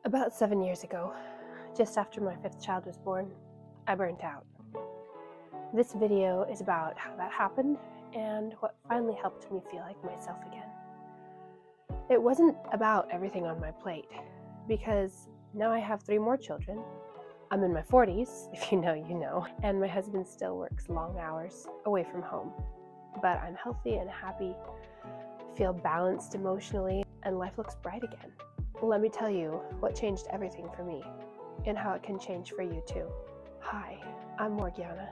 About 7 years ago, just after my fifth child was born, I burnt out. This video is about how that happened and what finally helped me feel like myself again. It wasn't about everything on my plate, because now I have 3 more children. I'm in my 40s, if you know, you know, and my husband still works long hours away from home. But I'm healthy and happy, feel balanced emotionally, and life looks bright again. Let me tell you what changed everything for me and how it can change for you too. Hi, I'm Morgiana.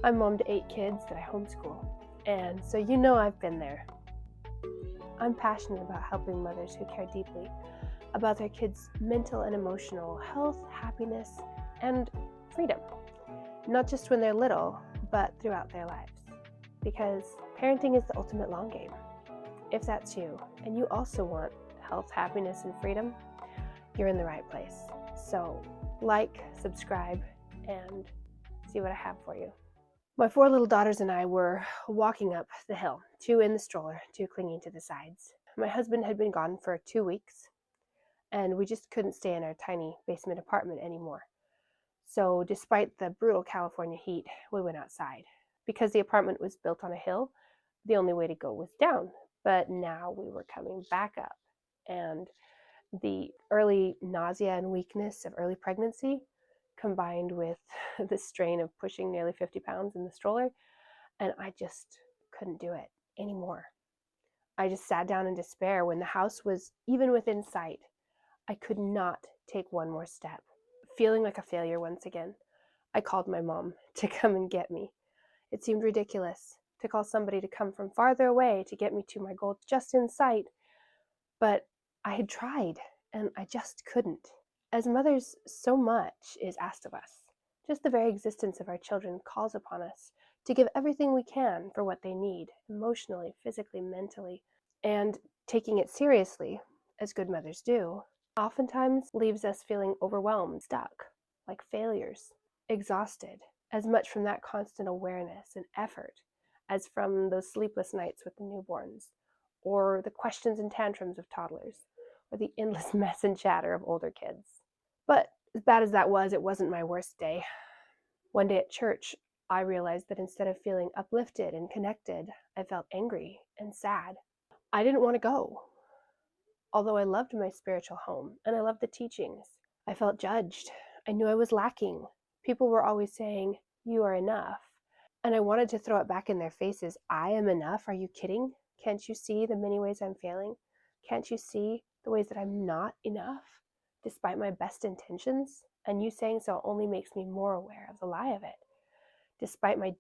I'm mom to 8 kids that I homeschool, and so you know I've been there. I'm passionate about helping mothers who care deeply about their kids' mental and emotional health, happiness, and freedom. Not just when they're little, but throughout their lives. Because parenting is the ultimate long game. If that's you, and you also want health, happiness, and freedom, you're in the right place. So like, subscribe, and see what I have for you. My 4 little daughters and I were walking up the hill, 2 in the stroller, 2 clinging to the sides. My husband had been gone for 2 weeks, and we just couldn't stay in our tiny basement apartment anymore. So despite the brutal California heat, we went outside. Because the apartment was built on a hill, the only way to go was down. But now we were coming back up, and the early nausea and weakness of early pregnancy combined with the strain of pushing nearly 50 pounds in the stroller, and I just couldn't do it anymore. I just sat down in despair when the house was even within sight. I could not take one more step. Feeling like a failure once again, I called my mom to come and get me. It seemed ridiculous to call somebody to come from farther away to get me to my goal just in sight, but I had tried, and I just couldn't. As mothers, so much is asked of us. Just the very existence of our children calls upon us to give everything we can for what they need, emotionally, physically, mentally. And taking it seriously, as good mothers do, oftentimes leaves us feeling overwhelmed, stuck, like failures, exhausted, as much from that constant awareness and effort as from those sleepless nights with the newborns, or the questions and tantrums of toddlers, or the endless mess and chatter of older kids. But as bad as that was, it wasn't my worst day. One day at church, I realized that instead of feeling uplifted and connected, I felt angry and sad. I didn't want to go. Although I loved my spiritual home and I loved the teachings, I felt judged. I knew I was lacking. People were always saying, "You are enough." And I wanted to throw it back in their faces. I am enough? Are you kidding? Can't you see the many ways I'm failing? Can't you see the ways that I'm not enough, despite my best intentions? And you saying so only makes me more aware of the lie of it, despite my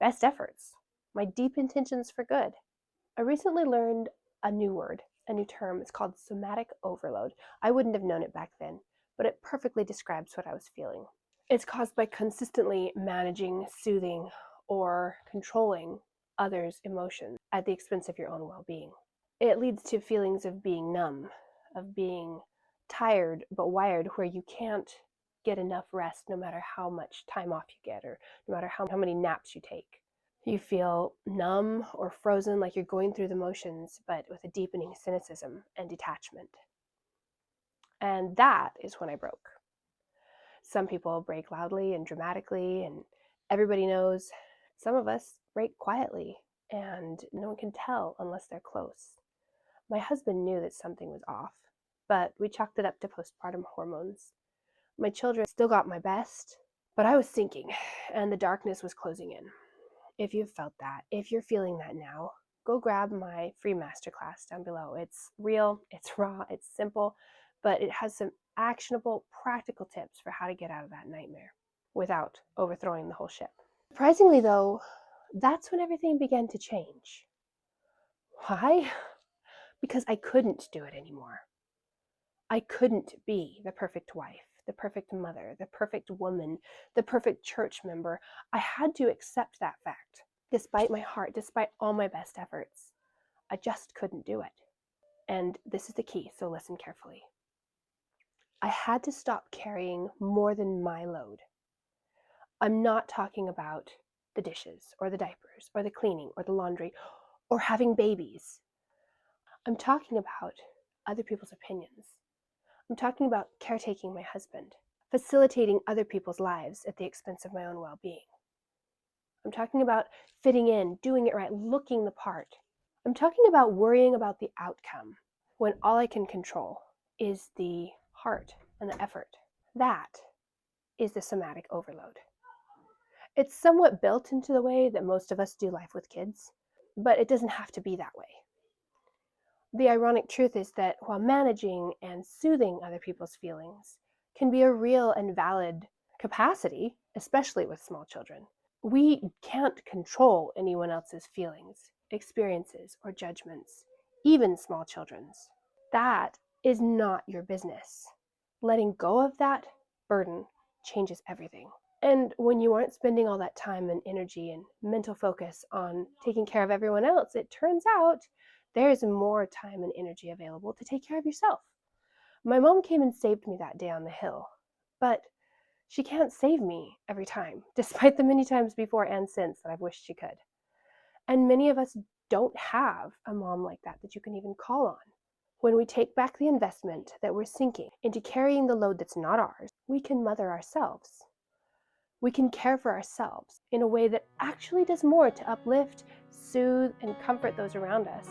best efforts, my deep intentions for good. I recently learned a new word, a new term. It's called somatic overload. I wouldn't have known it back then, but it perfectly describes what I was feeling. It's caused by consistently managing, soothing, or controlling others' emotions at the expense of your own well-being. It leads to feelings of being numb, of being tired but wired, where you can't get enough rest no matter how much time off you get or no matter how many naps you take. You feel numb or frozen, like you're going through the motions, but with a deepening cynicism and detachment. And that is when I broke. Some people break loudly and dramatically, and everybody knows. Some of us break quietly, and no one can tell unless they're close. My husband knew that something was off, but we chalked it up to postpartum hormones. My children still got my best, but I was sinking, and the darkness was closing in. If you've felt that, if you're feeling that now, go grab my free masterclass down below. It's real, it's raw, it's simple, but it has some actionable, practical tips for how to get out of that nightmare without overthrowing the whole ship. Surprisingly though, that's when everything began to change. Why? Because I couldn't do it anymore. I couldn't be the perfect wife, the perfect mother, the perfect woman, the perfect church member. I had to accept that fact. Despite my heart, despite all my best efforts, I just couldn't do it. And this is the key, so listen carefully. I had to stop carrying more than my load. I'm not talking about the dishes or the diapers or the cleaning or the laundry or having babies. I'm talking about other people's opinions, I'm talking about caretaking my husband, facilitating other people's lives at the expense of my own well-being. I'm talking about fitting in, doing it right, looking the part. I'm talking about worrying about the outcome when all I can control is the heart and the effort. That is the somatic overload. It's somewhat built into the way that most of us do life with kids, but it doesn't have to be that way. The ironic truth is that while managing and soothing other people's feelings can be a real and valid capacity, especially with small children, we can't control anyone else's feelings, experiences, or judgments, even small children's. That is not your business. Letting go of that burden changes everything. And when you aren't spending all that time and energy and mental focus on taking care of everyone else, it turns out there's more time and energy available to take care of yourself. My mom came and saved me that day on the hill, but she can't save me every time, despite the many times before and since that I've wished she could. And many of us don't have a mom like that you can even call on. When we take back the investment that we're sinking into carrying the load that's not ours, we can mother ourselves. We can care for ourselves in a way that actually does more to uplift, soothe, and comfort those around us,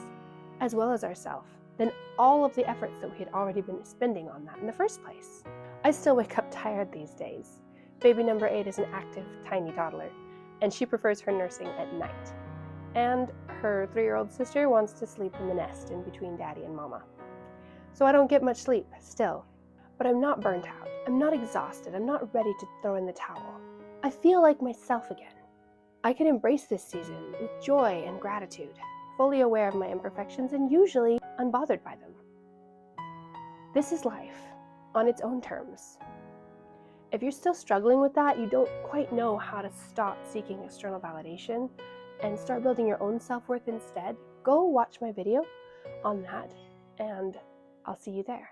as well as ourselves, than all of the efforts that we had already been spending on that in the first place. I still wake up tired these days. Baby number 8 is an active, tiny toddler, and she prefers her nursing at night. And her 3-year-old sister wants to sleep in the nest in between daddy and mama. So I don't get much sleep, still. But I'm not burnt out. I'm not exhausted. I'm not ready to throw in the towel. I feel like myself again. I can embrace this season with joy and gratitude, fully aware of my imperfections and usually unbothered by them. This is life, on its own terms. If you're still struggling with that, you don't quite know how to stop seeking external validation and start building your own self-worth instead, go watch my video on that, and I'll see you there.